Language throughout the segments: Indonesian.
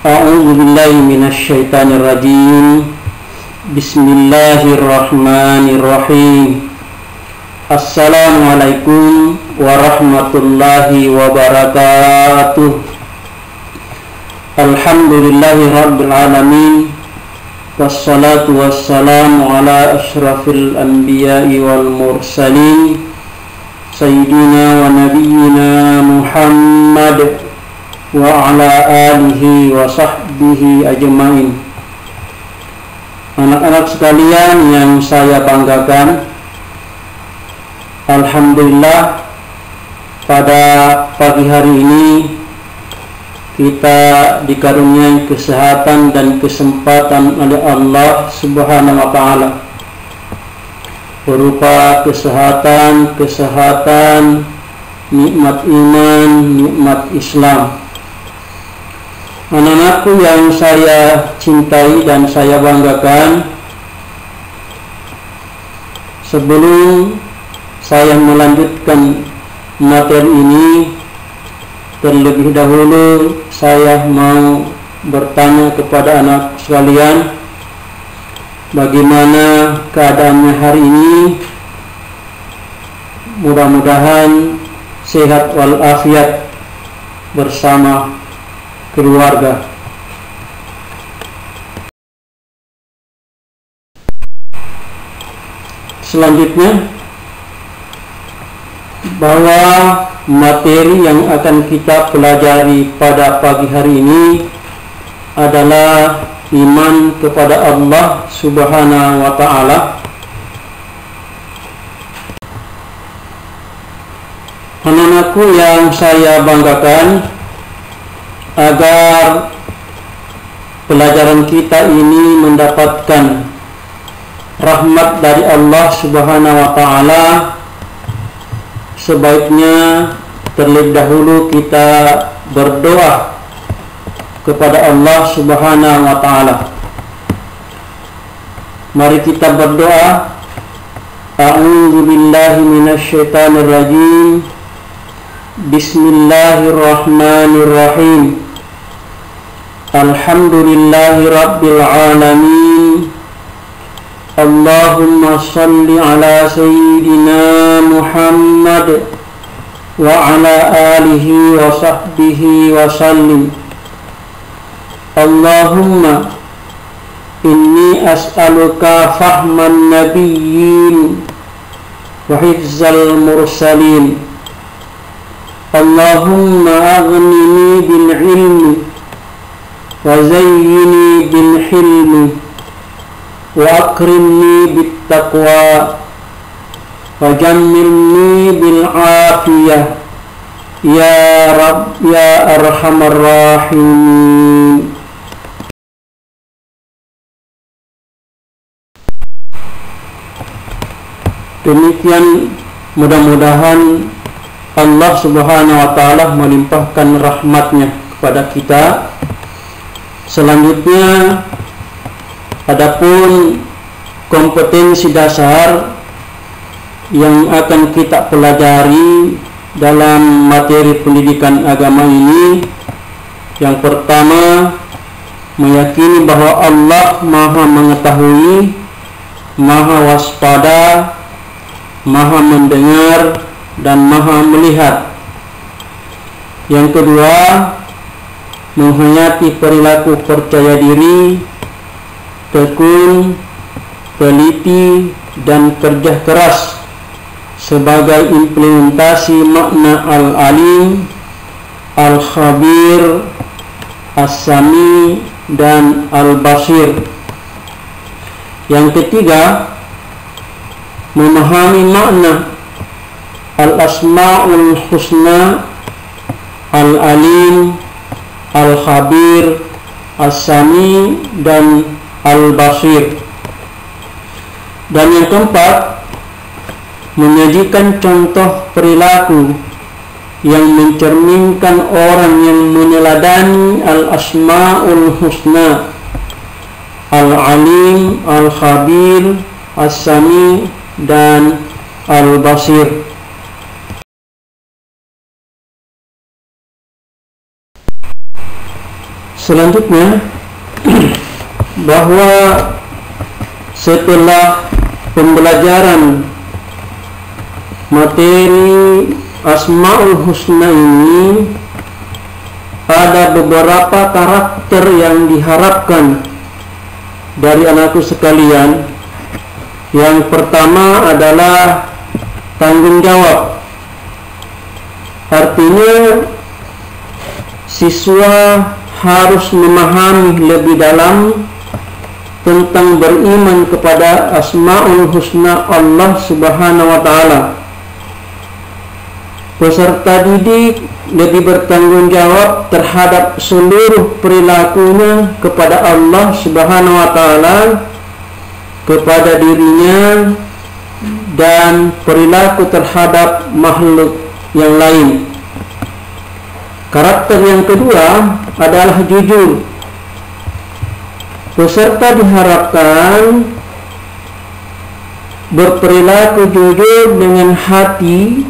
A'udzu billahi minasyaitonir rajim. Bismillahirrahmanirrahim. Assalamualaikum warahmatullahi wabarakatuh. Alhamdulillahi rabbil alamin. Wassalatu wassalamu ala asyrafil anbiya'i wal mursalin sayyidina wa nabiyyina Muhammad wa ala alihi wa sahbihi ajma'in. Anak-anak sekalian yang saya banggakan, alhamdulillah pada pagi hari ini kita dikaruniai kesehatan dan kesempatan oleh Allah Subhanahu wa taala berupa kesehatan, nikmat iman, nikmat Islam. Anak-anakku yang saya cintai dan saya banggakan, sebelum saya melanjutkan materi ini, terlebih dahulu saya mau bertanya kepada anak sekalian, bagaimana keadaannya hari ini? Mudah-mudahan sehat walafiat bersama keluarga. Selanjutnya, bahwa materi yang akan kita pelajari pada pagi hari ini adalah iman kepada Allah Subhanahu wa taala. Anak-anakku yang saya banggakan, agar pelajaran kita ini mendapatkan rahmat dari Allah Subhanahu wa taala, sebaiknya terlebih dahulu kita berdoa kepada Allah Subhanahu wa taala. Mari kita berdoa. A'udzu billahi minasyaitonir rajim. Bismillahirrahmanirrahim. Alhamdulillahi rabbil alamin. Allahumma salli ala sayyidina Muhammad wa ala alihi wa sahbihi wa sallim. Allahumma inni as'aluka fahman nabiyyin wa hifzal mursalin. Allahumma aghnini bil ilmi wa zayyini bil hilmi wa akrimni bit taqwa wa jammilni bil afiyah ya Rabb ya arhamar rahimin. Demikian, mudah-mudahan Allah Subhanahu wa taala melimpahkan rahmatnya kepada kita. Selanjutnya, adapun kompetensi dasar yang akan kita pelajari dalam materi pendidikan agama ini, yang pertama, meyakini bahwa Allah Maha mengetahui, Maha waspada, Maha mendengar, dan Maha melihat. Yang kedua, menghayati perilaku percaya diri, tekun, teliti, dan kerja keras sebagai implementasi makna al-alim, al-khabir, as-sami, dan al-basir. Yang ketiga, memahami makna al-asma'ul husna, al-alim, al-khabir, as-sami, dan al-basir. Dan yang keempat, menyajikan contoh perilaku yang mencerminkan orang yang meneladani al-asma'ul husna, al-alim, al-khabir, as-sami, dan al-basir. Selanjutnya bahwa setelah pembelajaran materi Asmaul Husna ini, ada beberapa karakter yang diharapkan dari anakku sekalian. Yang pertama adalah tanggung jawab. Artinya siswa harus memahami lebih dalam tentang beriman kepada Asmaul Husna Allah Subhanahu wa Ta'ala. Peserta didik lebih bertanggung jawab terhadap seluruh perilakunya kepada Allah Subhanahu wa Ta'ala, kepada dirinya, dan perilaku terhadap makhluk yang lain. Karakter yang kedua adalah jujur. Peserta diharapkan berperilaku jujur dengan hati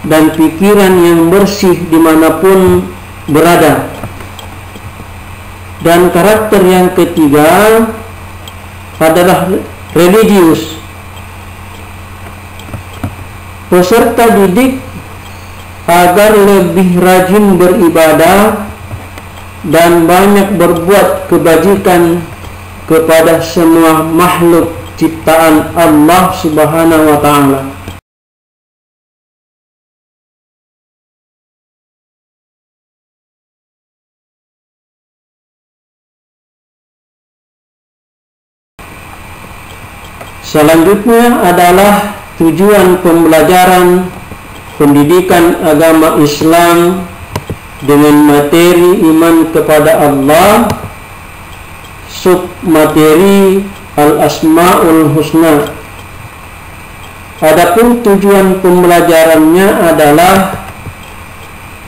dan pikiran yang bersih dimanapun berada. Dan karakter yang ketiga adalah religius. Peserta didik agar lebih rajin beribadah dan banyak berbuat kebajikan kepada semua makhluk ciptaan Allah Subhanahu wa Ta'ala. Selanjutnya adalah tujuan pembelajaran pendidikan agama Islam dengan materi iman kepada Allah, submateri Al-Asmaul Husna. Adapun tujuan pembelajarannya adalah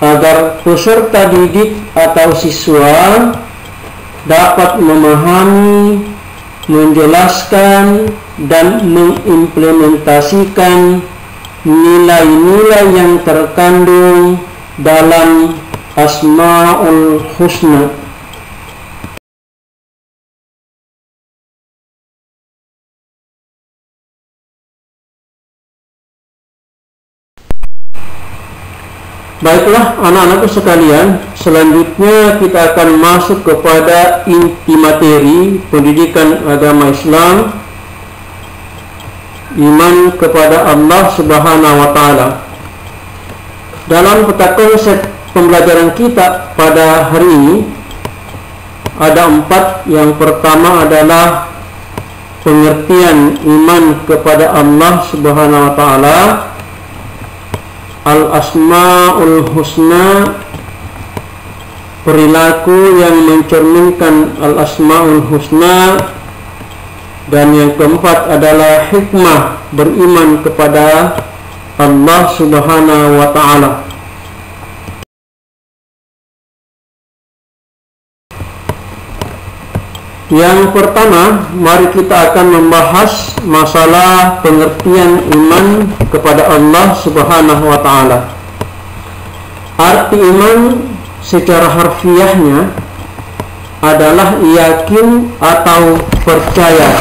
agar peserta didik atau siswa dapat memahami, menjelaskan, dan mengimplementasikan nilai-nilai yang terkandung dalam Asmaul Husna. Baiklah anak-anakku sekalian, selanjutnya kita akan masuk kepada inti materi pendidikan agama Islam, iman kepada Allah Subhanahu wa Ta'ala. Dalam peta konsep pembelajaran kita pada hari ini ada 4. Yang pertama adalah pengertian iman kepada Allah Subhanahu wa Ta'ala, Al-Asmaul Husna, perilaku yang mencerminkan Al-Asmaul Husna, dan yang keempat adalah hikmah beriman kepada Allah Subhanahu wa Ta'ala. Yang pertama, mari kita akan membahas masalah pengertian iman kepada Allah Subhanahu wa Ta'ala. Arti iman secara harfiahnya adalah yakin atau percaya.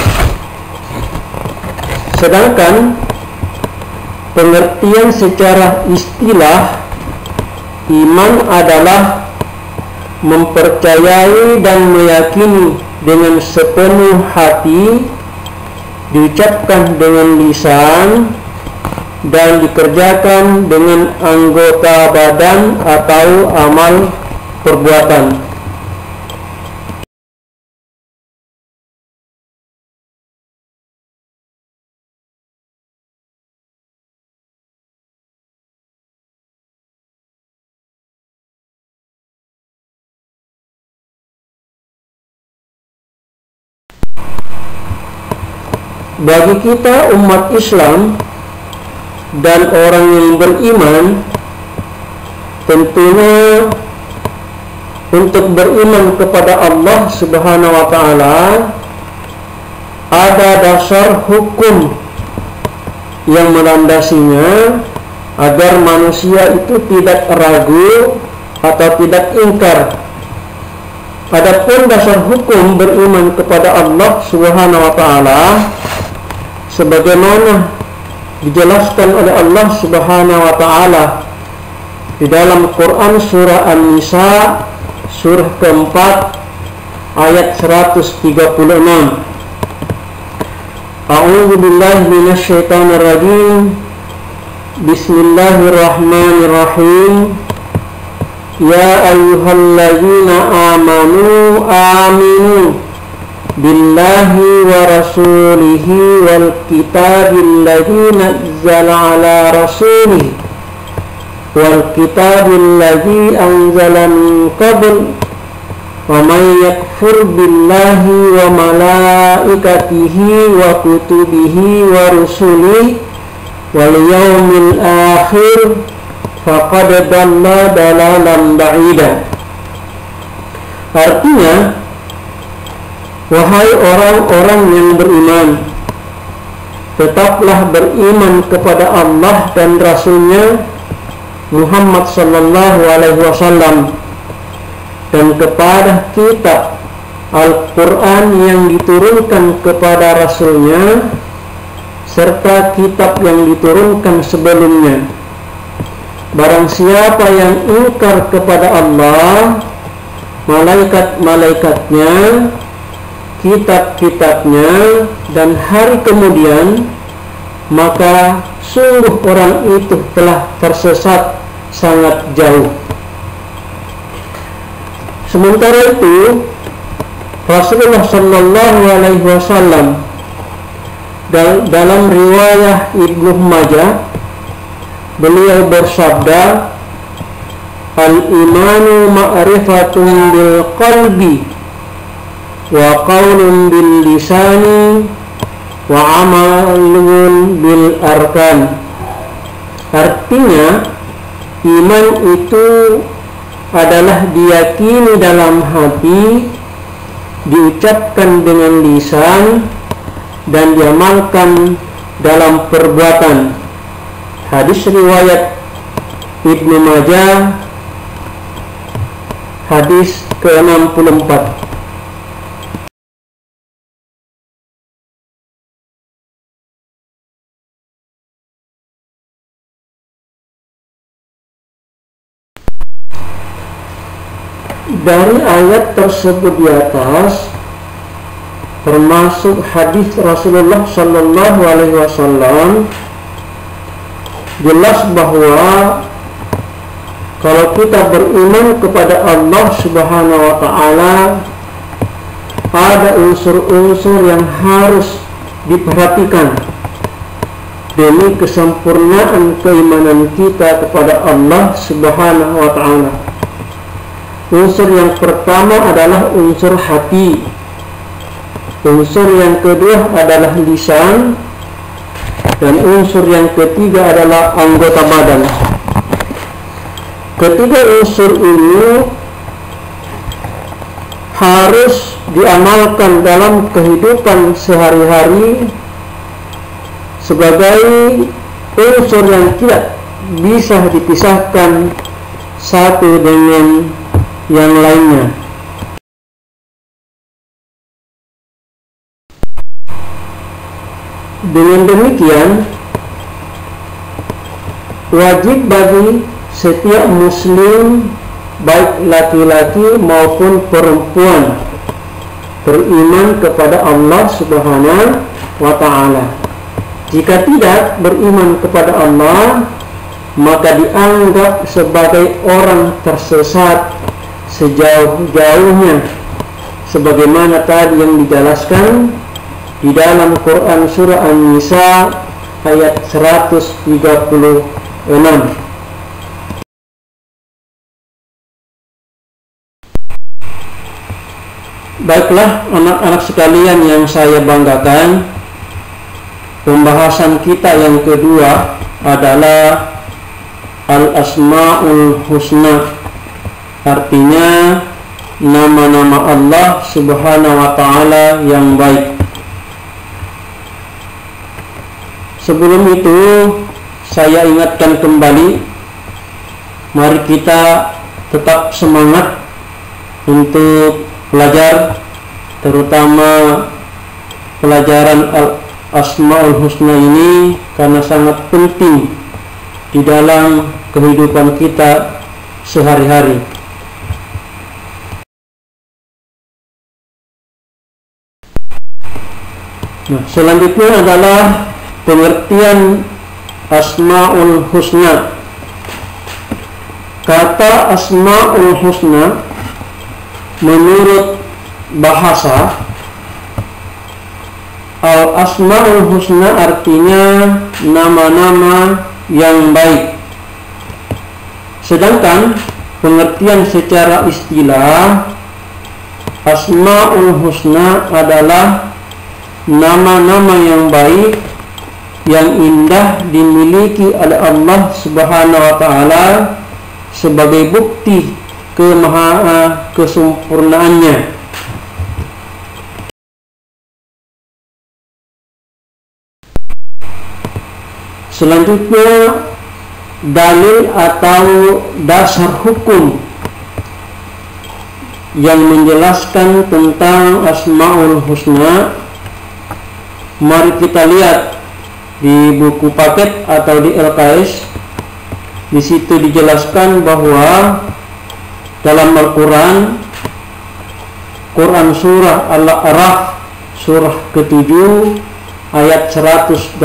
Sedangkan pengertian secara istilah iman adalah mempercayai dan meyakini dengan sepenuh hati, diucapkan dengan lisan, dan dikerjakan dengan anggota badan atau amal perbuatan. Bagi kita umat Islam dan orang yang beriman, tentunya untuk beriman kepada Allah Subhanahu wa Ta'ala ada dasar hukum yang melandasinya agar manusia itu tidak ragu atau tidak ingkar Adapun dasar hukum beriman kepada Allah Subhanahu wa taala sebagaimana dijelaskan oleh Allah Subhanahu wa taala di dalam Quran surah An-Nisa surah keempat ayat 136. A'udzu billahi minasyaitonir rajim. Bismillahirrahmanirrahim. Ya ayyuhalladzina amanu aminu billahi wa rasulihi wal kitabil ladzi nazzala ala rasulihi wal kitabil ladzi anzala min qabl wa man yakfur billahi wa malaikatihi wa kutubihi wa rusulihi wal yawmil akhir faqad dalla dalalan ba'ida. Artinya, wahai orang-orang yang beriman, tetaplah beriman kepada Allah dan Rasul-Nya Muhammad sallallahu alaihi wasallam dan kepada kitab Al-Quran yang diturunkan kepada Rasul-Nya serta kitab yang diturunkan sebelumnya. Barang siapa yang ingkar kepada Allah, malaikat-malaikatnya, kitab-kitabnya, dan hari kemudian, maka sungguh orang itu telah tersesat sangat jauh. Sementara itu, Rasulullah sallallahu alaihi wasallam dalam riwayah Ibnu Majah, beliau bersabda, al-imanu ma'rifatun bil qalbi wa qaulun bil lisani wa amalun bil arkan. Artinya, iman itu adalah diyakini dalam hati, diucapkan dengan lisan, dan diamalkan dalam perbuatan. Hadis riwayat Ibnu Majah, hadis ke-64. Dari ayat tersebut di atas, termasuk hadis Rasulullah sallallahu alaihi wasallam, jelas bahwa kalau kita beriman kepada Allah Subhanahu wa taala, ada unsur-unsur yang harus diperhatikan demi kesempurnaan keimanan kita kepada Allah Subhanahu wa taala. Unsur yang pertama adalah unsur hati. Unsur yang kedua adalah lisan, dan unsur yang ketiga adalah anggota badan. Ketiga unsur ini harus diamalkan dalam kehidupan sehari-hari sebagai unsur yang tidak bisa dipisahkan satu dengan yang lainnya. Dengan demikian, wajib bagi setiap muslim, baik laki-laki maupun perempuan, beriman kepada Allah Subhanahu wa ta'ala. Jika tidak beriman kepada Allah, maka dianggap sebagai orang tersesat sejauh-jauhnya, sebagaimana tadi yang dijelaskan di dalam Quran surah An-Nisa ayat 136. Baiklah anak-anak sekalian yang saya banggakan, pembahasan kita yang kedua adalah Al-Asma'ul Husna, artinya nama-nama Allah Subhanahu wa ta'ala yang baik. Sebelum itu, saya ingatkan kembali, mari kita tetap semangat untuk pelajar, terutama pelajaran Asmaul Husna ini, karena sangat penting di dalam kehidupan kita sehari-hari. Nah, selanjutnya adalah pengertian Asmaul Husna. Kata Asmaul Husna menurut bahasa, Al-Asmaul Husna artinya nama-nama yang baik. Sedangkan pengertian secara istilah, Asmaul Husna adalah nama-nama yang baik yang indah dimiliki oleh Allah Subhanahu wa taala sebagai bukti kesempurnaannya. Selanjutnya, dalil atau dasar hukum yang menjelaskan tentang Asmaul Husna. Mari kita lihat di buku paket atau di LKS. Di situ dijelaskan bahwa dalam Al-Quran, Quran surah Al-A'raf surah ke-7 ayat 180,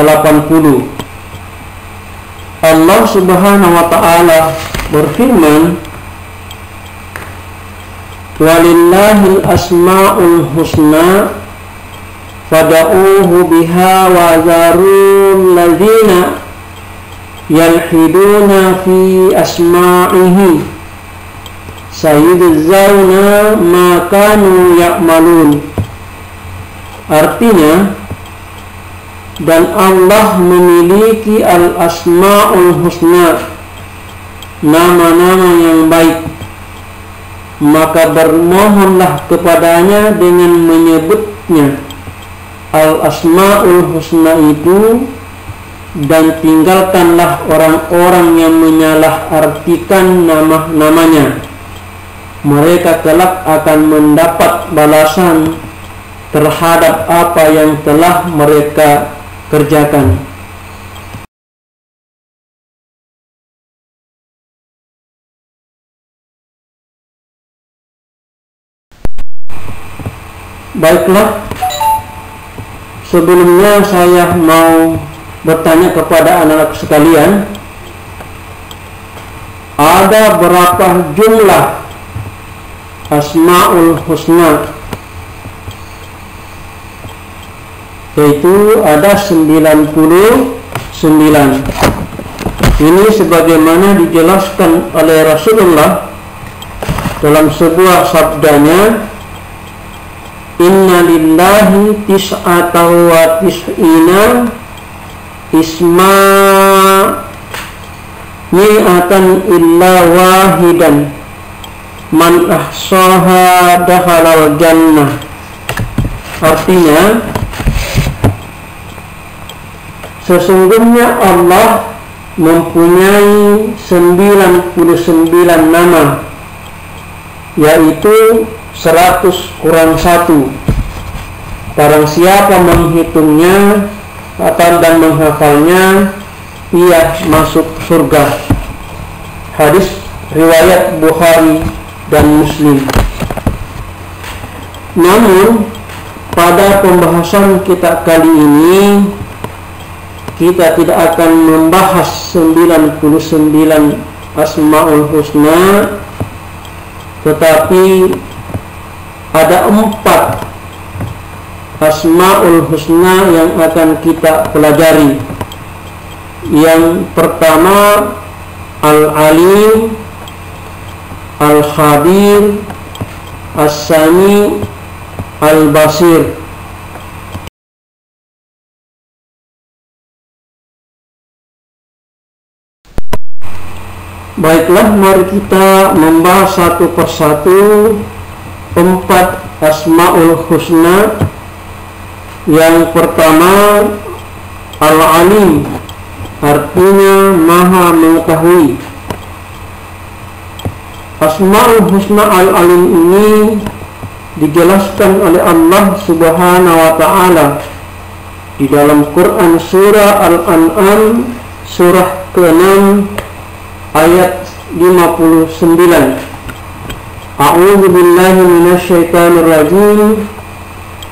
Allah Subhanahu wa ta'ala berfirman, walillahil asma'ul husna fada'uhu biha wa zarul ladzina yalhiduna fi asma'ihi sayudzawna ma kanu ya'malun. Artinya, dan Allah memiliki al-asma'ul husna, nama-nama yang baik, maka bermohonlah kepadanya dengan menyebutnya al-asma'ul husna itu, dan tinggalkanlah orang-orang yang menyalahartikan nama-namanya. Mereka kelak akan mendapat balasan terhadap apa yang telah mereka kerjakan. Baiklah, sebelumnya saya mau bertanya kepada anak-anak sekalian, ada berapa jumlah Asmaul Husna? Yaitu ada 99. Ini sebagaimana dijelaskan oleh Rasulullah dalam sebuah sabdanya, inna lillahi tis'ata wa tis'ina isma mi'atan illa wahidan man ahsaha dakhalal jannah. Artinya, sesungguhnya Allah mempunyai 99 nama, yaitu 100 kurang 1. Barang siapa menghitungnya dan menghafalnya, ia masuk surga. Hadis riwayat Bukhari dan Muslim. Namun, pada pembahasan kita kali ini, kita tidak akan membahas 99 Asmaul Husna, tetapi ada 4 Asmaul Husna yang akan kita pelajari. Yang pertama, Al-Alim, Al-Khabir, As-Sami, Al-Basir. Baiklah, mari kita membahas satu persatu 4 Asmaul Husna. Yang pertama, Al-Alim, artinya Maha mengetahui. Asmaul Husna Al-Alim ini dijelaskan oleh Allah Subhanahu wa taala di dalam Quran surah Al-An'am surah ke-6 ayat 59. A'udzu billahi minasyaitonir rajim.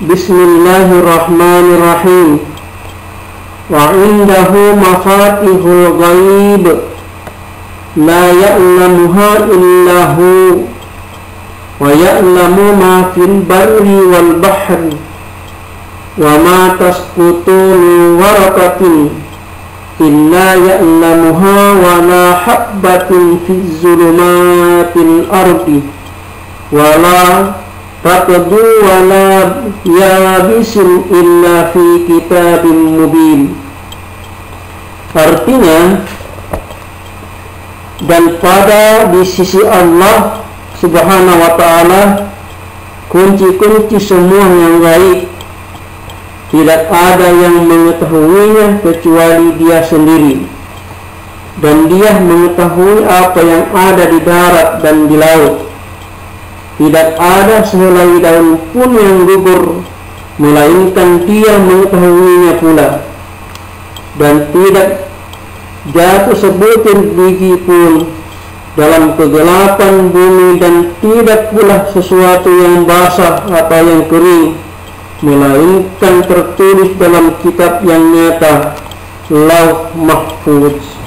Bismillahirrahmanirrahim. Wa 'indahu mafatihul ghaib la ya'lamuha illa hu wa ya'lamu ma fil barri wal bahri wa ma tasqutu min waraqatin illa ya'lamuha wa la habbatin fiz zulumatil ardi wa la ratbu wa la yabisin illa fi kitabim mubin. Artinya, dan pada di sisi Allah Subhanahu wa ta'ala kunci-kunci semua yang gaib, tidak ada yang mengetahuinya kecuali Dia sendiri, dan Dia mengetahui apa yang ada di darat dan di laut. Tidak ada sehelai daun pun yang gugur, melainkan Dia mengetahuinya pula. Dan tidak jatuh sebutir biji pun dalam kegelapan bumi, dan tidak pula sesuatu yang basah atau yang kering, melainkan tertulis dalam kitab yang nyata, Lauh Mahfuz.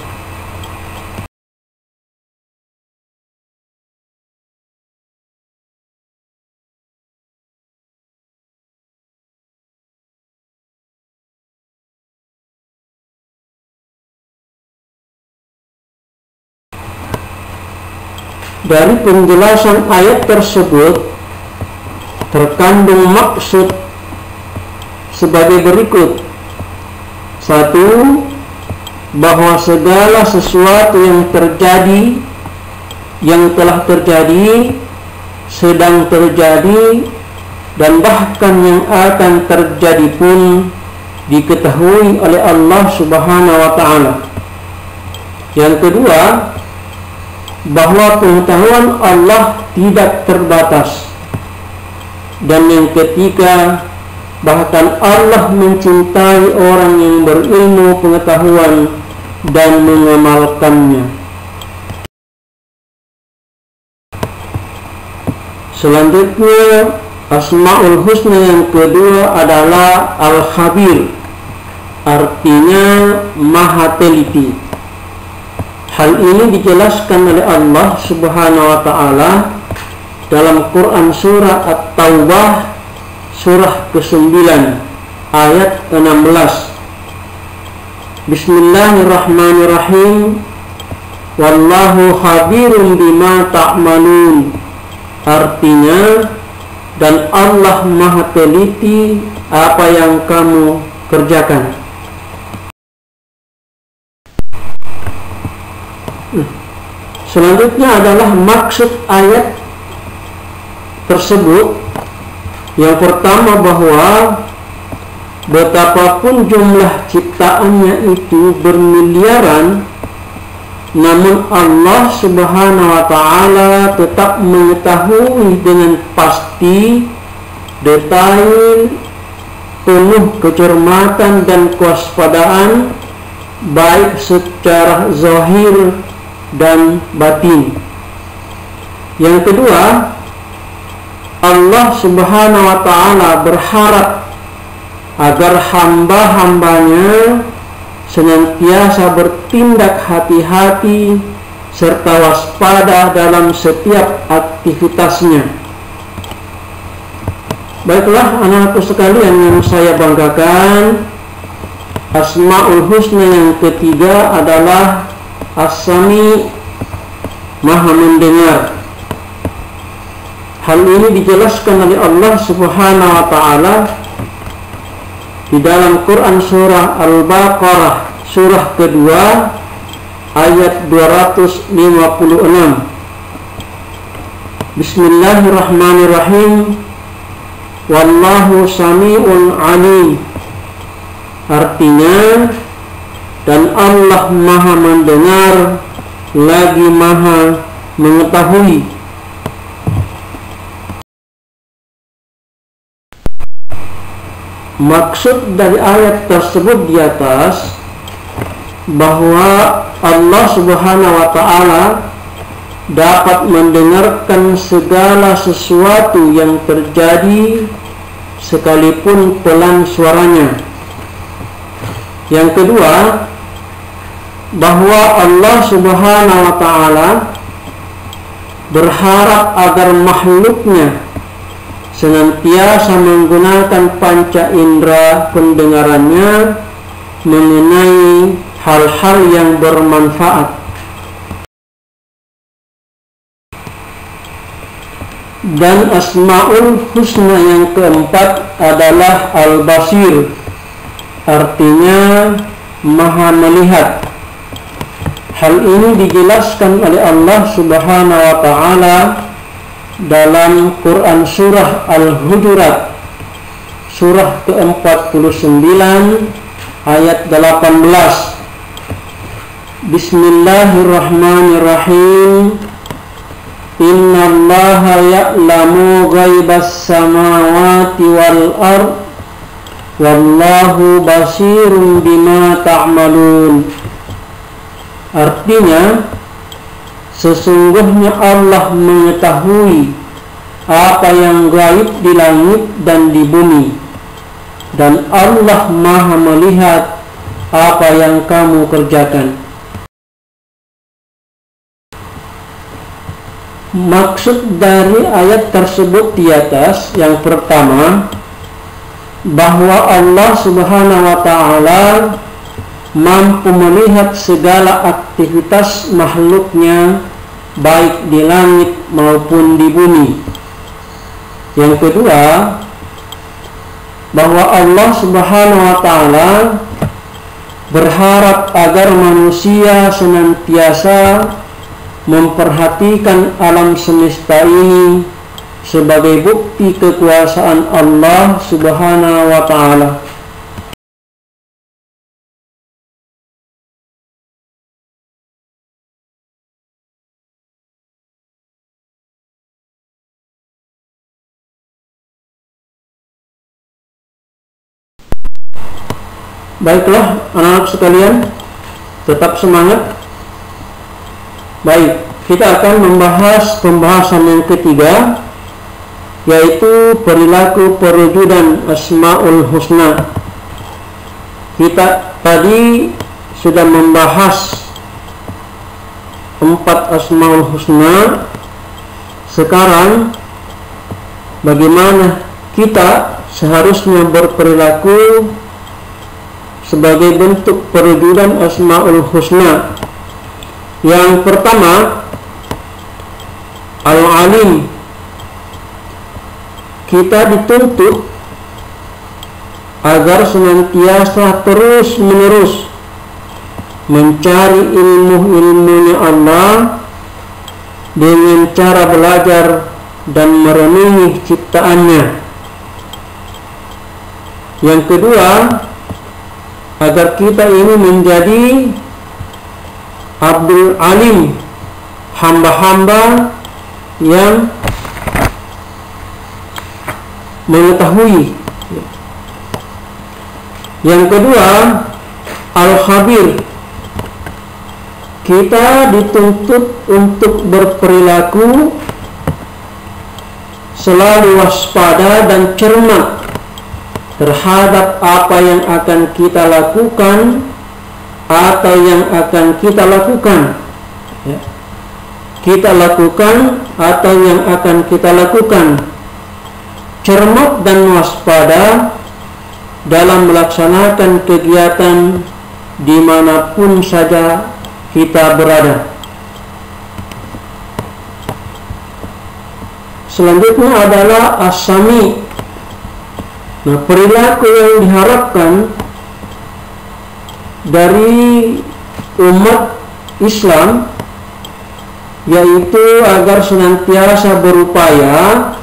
Dari penjelasan ayat tersebut terkandung maksud sebagai berikut. 1. Bahwa segala sesuatu yang terjadi, yang telah terjadi, sedang terjadi, dan bahkan yang akan terjadi pun diketahui oleh Allah Subhanahu wa ta'ala. Yang kedua, bahwa pengetahuan Allah tidak terbatas. Dan yang ketiga, bahkan Allah mencintai orang yang berilmu pengetahuan dan mengamalkannya. Selanjutnya, Asmaul Husna yang kedua adalah Al-Khabir, artinya Maha Teliti. Hal ini dijelaskan oleh Allah Subhanahu wa ta'ala dalam Quran surah At-Taubah surah ke-9 ayat 16. Bismillahirrahmanirrahim. Wallahu khabirun bima ta'malun. Artinya, dan Allah Maha teliti apa yang kamu kerjakan. Selanjutnya adalah maksud ayat tersebut. Yang pertama, bahwa betapapun jumlah ciptaannya itu bermiliaran, namun Allah Subhanahu wa ta'ala tetap mengetahui dengan pasti, detail, penuh kecermatan dan kewaspadaan, baik secara zahir dan batin. Yang kedua, Allah Subhanahu wa ta'ala berharap agar hamba-hambanya senantiasa bertindak hati-hati serta waspada dalam setiap aktivitasnya. Baiklah anak-anakku sekalian yang saya banggakan, Asmaul Husna yang ketiga adalah As-Sami, Maha mendengar. Hal ini dijelaskan oleh Allah Subhanahu wa ta'ala di dalam Quran surah Al-Baqarah surah kedua ayat 256. Bismillahirrahmanirrahim. Wallahu sami'un alim. Artinya, dan Allah Maha mendengar lagi Maha mengetahui. Maksud dari ayat tersebut di atas bahwa Allah Subhanahu wa Ta'ala dapat mendengarkan segala sesuatu yang terjadi sekalipun pelan suaranya. Yang kedua, bahwa Allah Subhanahu wa Ta'ala berharap agar makhluknya senantiasa menggunakan panca indera pendengarannya mengenai hal-hal yang bermanfaat. Dan Asmaul Husna yang keempat adalah Al-Basir, artinya Maha Melihat. Hal ini dijelaskan oleh Allah Subhanahu wa Ta'ala dalam Quran surah Al-Hujurat surah ke-49 ayat 18. Bismillahirrahmanirrahim. Innallaha ya'lamu ghaibas samawati wal ard wallahu basirun bima ta'malun. Artinya, sesungguhnya Allah mengetahui apa yang gaib di langit dan di bumi, dan Allah Maha melihat apa yang kamu kerjakan. Maksud dari ayat tersebut di atas, yang pertama, bahwa Allah Subhanahu wa Ta'ala mampu melihat segala aktivitas makhluknya, baik di langit maupun di bumi. Yang kedua, bahwa Allah Subhanahu wa Ta'ala berharap agar manusia senantiasa memperhatikan alam semesta ini sebagai bukti kekuasaan Allah Subhanahu wa Ta'ala. Baiklah anak-anak sekalian, tetap semangat. Baik, kita akan membahas pembahasan yang ketiga, yaitu perilaku perwujudan Asmaul Husna. Kita tadi sudah membahas 4 Asmaul Husna. Sekarang bagaimana kita seharusnya berperilaku sebagai bentuk perwujudan Asmaul Husna. Yang pertama, Al-Alim. Kita dituntut agar senantiasa terus-menerus mencari ilmu-ilmunya Allah dengan cara belajar dan merenungi ciptaannya. Yang kedua, agar kita ini menjadi Abdul Alim, hamba-hamba yang mengetahui. Yang kedua, Al-Khabir. Kita dituntut untuk berperilaku selalu waspada dan cermat terhadap apa yang akan kita lakukan atau yang akan kita lakukan, ya. Kita lakukan atau yang akan kita lakukan. Cermat dan waspada dalam melaksanakan kegiatan dimanapun saja kita berada. Selanjutnya adalah As-Sami. Nah, perilaku yang diharapkan dari umat Islam yaitu agar senantiasa berupaya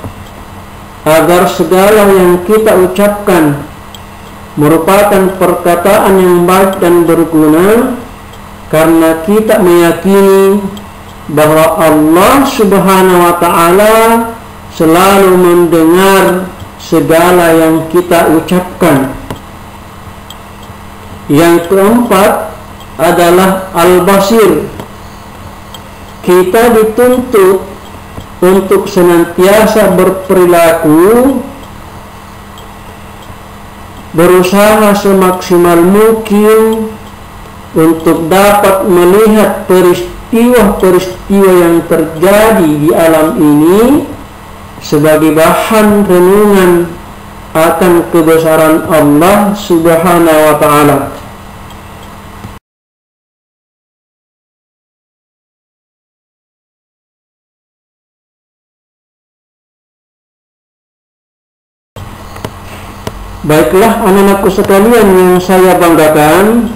agar segala yang kita ucapkan merupakan perkataan yang baik dan berguna, karena kita meyakini bahwa Allah Subhanahu wa Ta'ala selalu mendengar segala yang kita ucapkan. Yang keempat adalah al-basir. Kita dituntut untuk senantiasa berperilaku, berusaha semaksimal mungkin untuk dapat melihat peristiwa-peristiwa yang terjadi di alam ini sebagai bahan renungan akan kebesaran Allah Subhanahu wa ta'ala. Baiklah anak-anakku sekalian yang saya banggakan,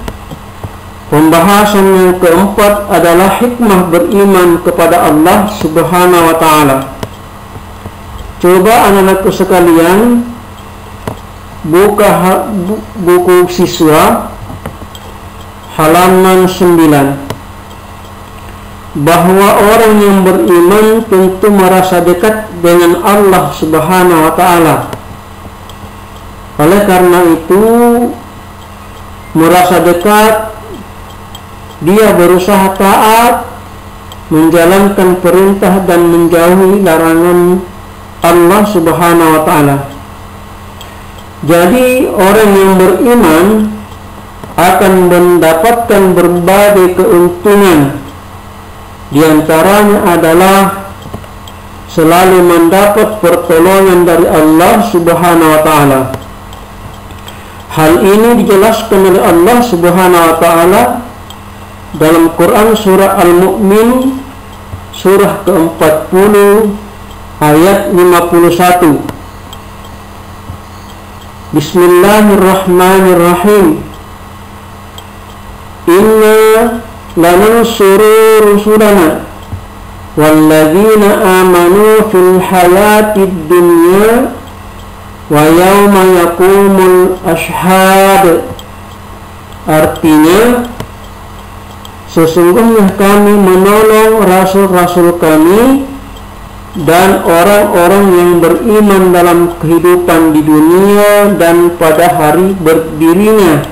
pembahasan yang keempat adalah hikmah beriman kepada Allah Subhanahu wa ta'ala. Coba anak-anakku sekalian buka buku siswa halaman 9, bahwa orang yang beriman tentu merasa dekat dengan Allah Subhanahu wa ta'ala. Oleh karena itu, merasa dekat, dia berusaha taat, menjalankan perintah dan menjauhi larangan Allah Subhanahu wa ta'ala. Jadi orang yang beriman akan mendapatkan berbagai keuntungan. Di antaranya adalah selalu mendapat pertolongan dari Allah Subhanahu wa ta'ala. Hal ini dijelaskan oleh Allah Subhanahu wa ta'ala dalam Quran surah Al-Mu'min surah ke-40 ayat 51. Bismillahirrahmanirrahim. Inna lanansuru rusulana walladzina amanu fil hayatid dunya wa yawma yaqumul ashhad. Artinya, sesungguhnya kami menolong rasul-rasul kami dan orang-orang yang beriman dalam kehidupan di dunia dan pada hari berdirinya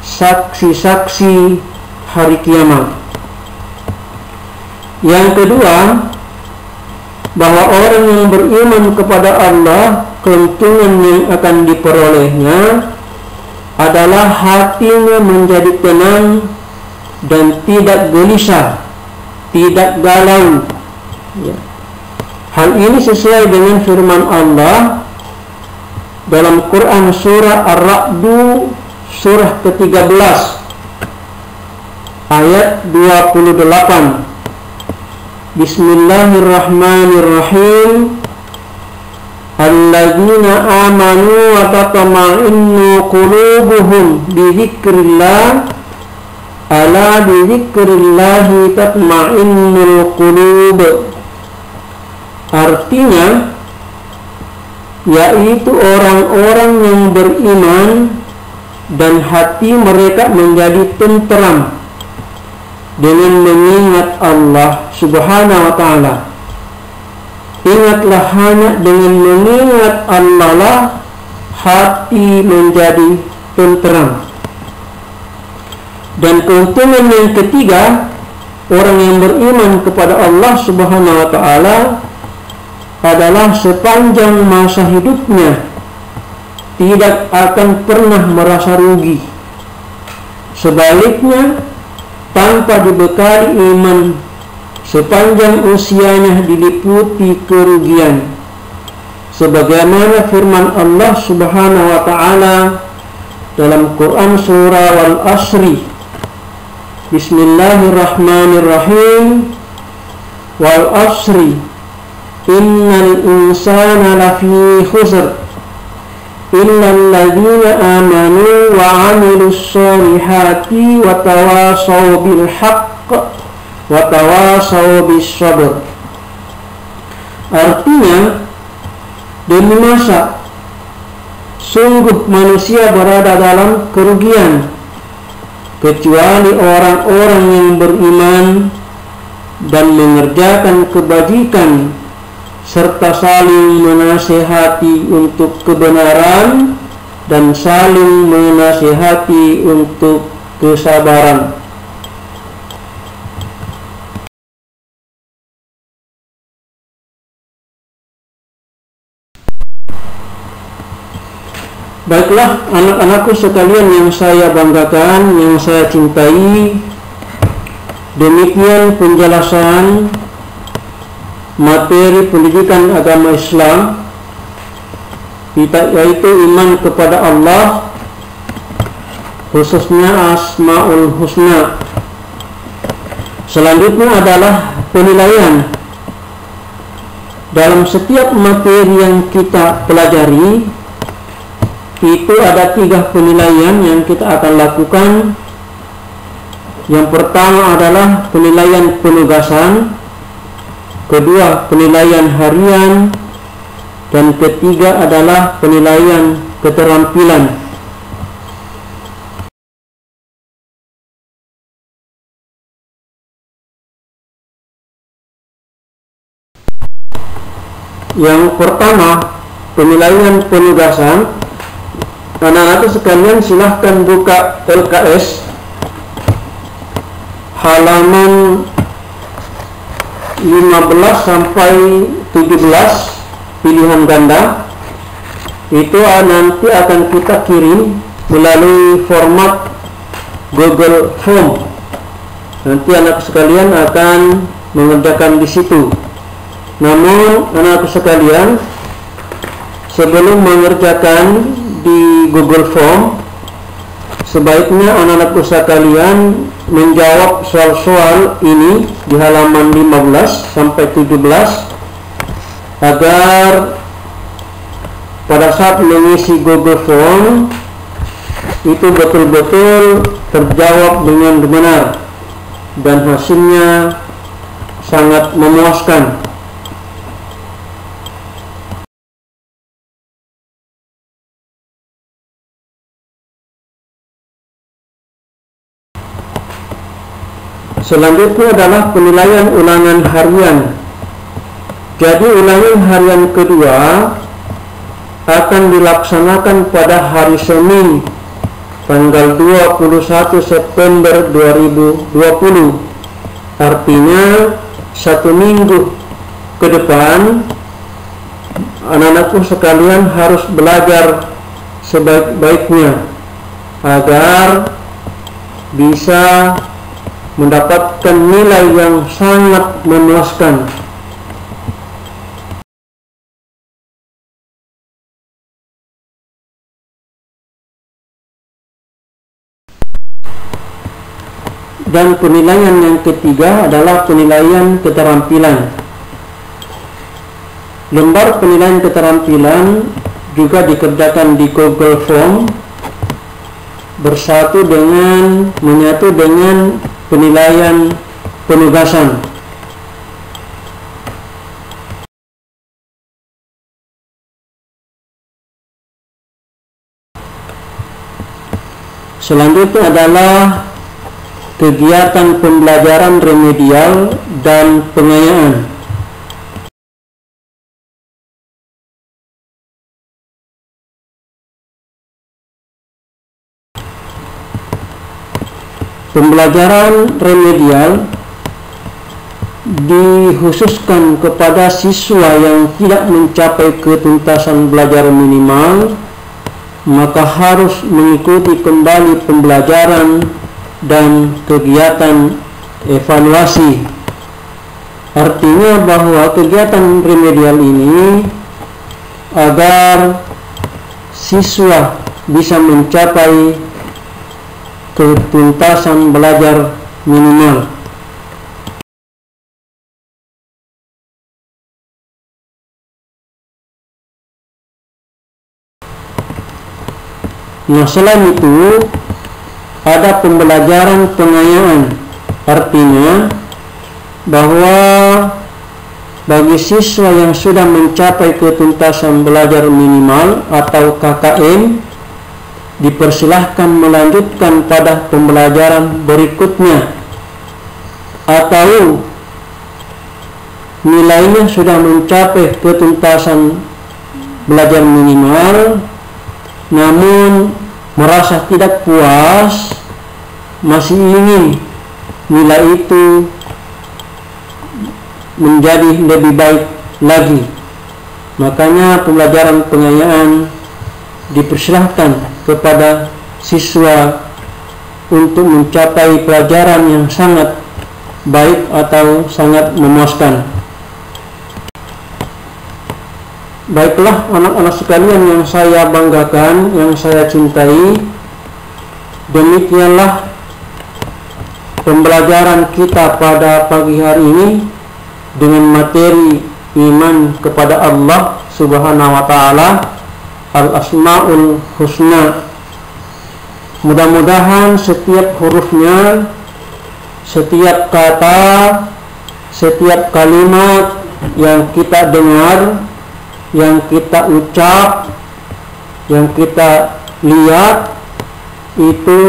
saksi-saksi hari kiamat. Yang kedua, bahwa orang yang beriman kepada Allah, keuntungan yang akan diperolehnya adalah hatinya menjadi tenang dan tidak gelisah, tidak galau. Ya. Hal ini sesuai dengan firman Allah dalam Quran surah Ar-Ra'd surah ke-13 ayat 28. Bismillahirrahmanirrahim. Alladzina amanu wa tatma'innu qulubuhum bi dzikrillah. Ala bi dzikrillahi tatma'innul qulub. Artinya, yaitu orang-orang yang beriman dan hati mereka menjadi tenteram dengan mengingat Allah Subhanahu wa ta'ala. Ingatlah, hanya dengan mengingat Allah lah hati menjadi tenteram. Dan keuntungan yang ketiga, orang yang beriman kepada Allah Subhanahu wa ta'ala adalah sepanjang masa hidupnya tidak akan pernah merasa rugi. Sebaliknya, tanpa dibekali iman, sepanjang usianya diliputi kerugian. Sebagaimana firman Allah Subhanahu wa ta'ala dalam Quran surah Wal-Asri. Bismillahirrahmanirrahim. Wal-Asri innal insana lafi khusr illal ladzina amanu wa 'amilus solihati wa tawasaw bil haqq wa tawasaw bis sabr. Artinya, demi masa sungguh manusia berada dalam kerugian kecuali orang-orang yang beriman dan mengerjakan kebajikan serta saling menasihati untuk kebenaran dan saling menasihati untuk kesabaran. Baiklah anak-anakku sekalian yang saya banggakan, yang saya cintai, demikian penjelasan materi pendidikan agama Islam, yaitu iman kepada Allah, khususnya Asmaul Husna. Selanjutnya adalah penilaian. Dalam setiap materi yang kita pelajari, itu ada 3 penilaian yang kita akan lakukan. Yang pertama adalah penilaian penugasan, kedua penilaian harian, dan ketiga adalah penilaian keterampilan. Yang pertama, penilaian penugasan. Anak-anak sekalian silahkan buka LKS halaman 15 sampai 17 pilihan ganda. Itu nanti akan kita kirim melalui format Google Form. Nanti anak sekalian akan mengerjakan di situ. Namun anak sekalian, sebelum mengerjakan di Google Form, sebaiknya anak-anakku sekalian menjawab soal-soal ini di halaman 15 sampai 17 agar pada saat mengisi Google Form itu betul-betul terjawab dengan benar dan hasilnya sangat memuaskan. Selanjutnya adalah penilaian ulangan harian. Jadi ulangan harian kedua akan dilaksanakan pada hari Senin tanggal 21 September 2020. Artinya 1 minggu ke depan anak-anakku sekalian harus belajar sebaik-baiknya agar bisa mendapatkan nilai yang sangat memuaskan. Dan penilaian yang ketiga adalah penilaian keterampilan. Lembar penilaian keterampilan juga dikerjakan di Google Form menyatu dengan penilaian penugasan. Selanjutnya adalah kegiatan pembelajaran remedial dan pengayaan. Pembelajaran remedial dikhususkan kepada siswa yang tidak mencapai ketuntasan belajar minimal, maka harus mengikuti kembali pembelajaran dan kegiatan evaluasi. Artinya bahwa kegiatan remedial ini agar siswa bisa mencapai ketuntasan belajar minimal. Nah, selain itu ada pembelajaran pengayaan. Artinya bahwa bagi siswa yang sudah mencapai ketuntasan belajar minimal atau KKM dipersilahkan melanjutkan pada pembelajaran berikutnya, atau nilainya sudah mencapai ketuntasan belajar minimal, namun merasa tidak puas, masih ingin nilai itu menjadi lebih baik lagi, makanya pembelajaran pengayaan dipersilahkan kepada siswa untuk mencapai pelajaran yang sangat baik atau sangat memuaskan. Baiklah anak-anak sekalian yang saya banggakan, yang saya cintai, demikianlah pembelajaran kita pada pagi hari ini dengan materi iman kepada Allah Subhanahu wa Ta'ala, Al-Asma'ul Husna. Mudah-mudahan setiap hurufnya, setiap kata, setiap kalimat yang kita dengar, yang kita ucap, yang kita lihat itu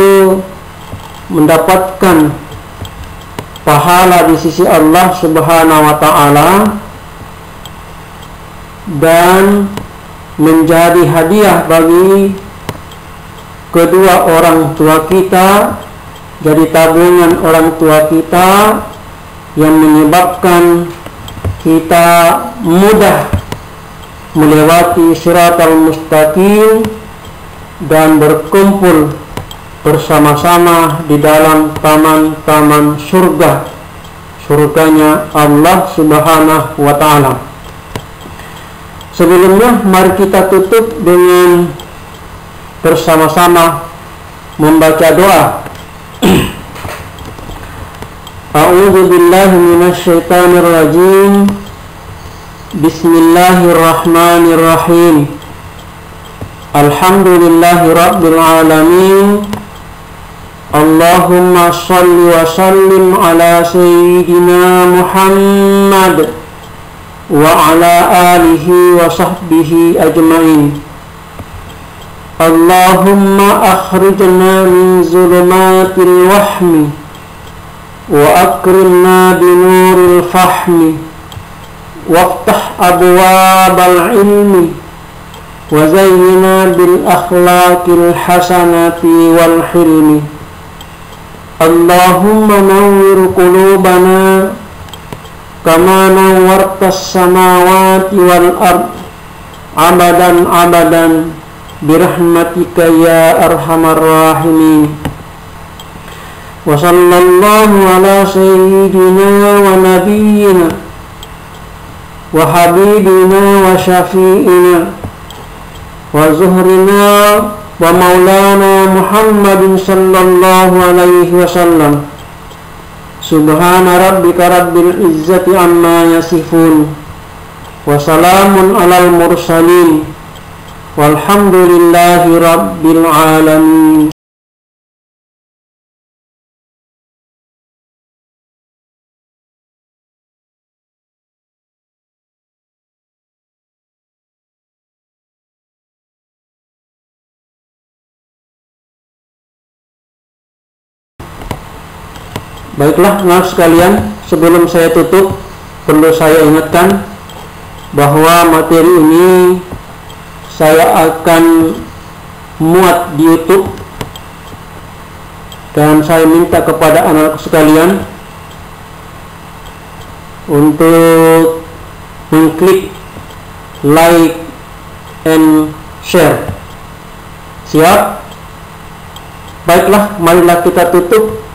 mendapatkan pahala di sisi Allah Subhanahu wa Ta'ala dan menjadi hadiah bagi kedua orang tua kita, jadi tabungan orang tua kita yang menyebabkan kita mudah melewati Shiratal Mustaqim dan berkumpul bersama-sama di dalam taman-taman surga, surganya Allah Subhanahu wa Ta'ala. Sebelumnya mari kita tutup dengan bersama-sama membaca doa. A'udzu billahi minasy syaithanir rajim. Bismillahirrahmanirrahim. Alhamdulillahi rabbil alamin. Allahumma shalli wa sallim ala sayyidina Muhammad wa ala alihi wa sahbihi ajma'in. Allahumma akhrijna min zulumatil wahmi wa akrimna binuril fahmi وافتح أبواب العلم وزينا بالأخلاق الحسنة والحلم. اللهم نور قلوبنا كما نورت السماوات والأرض عبدا عبدا برحمتك يا أرحم الراحمين. وصلى الله على سيدنا ونبينا وحبيبنا وشفيئنا وزهرنا ومولانا محمد صلى الله عليه وسلم. سبحان ربك رب العزة عما يصفون وسلام على المرسلين والحمد لله رب العالمين. Baiklah anak sekalian, sebelum saya tutup perlu saya ingatkan bahwa materi ini saya akan muat di YouTube, dan saya minta kepada anak sekalian untuk mengklik like and share. Siap? Baiklah, marilah kita tutup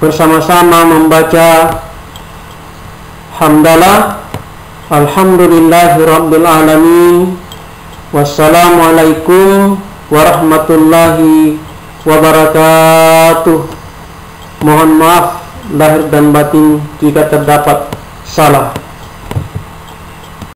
bersama-sama membaca hamdalah. Alhamdulillahi rabbil alamin. Wassalamualaikum warahmatullahi wabarakatuh. Mohon maaf lahir dan batin jika terdapat salah.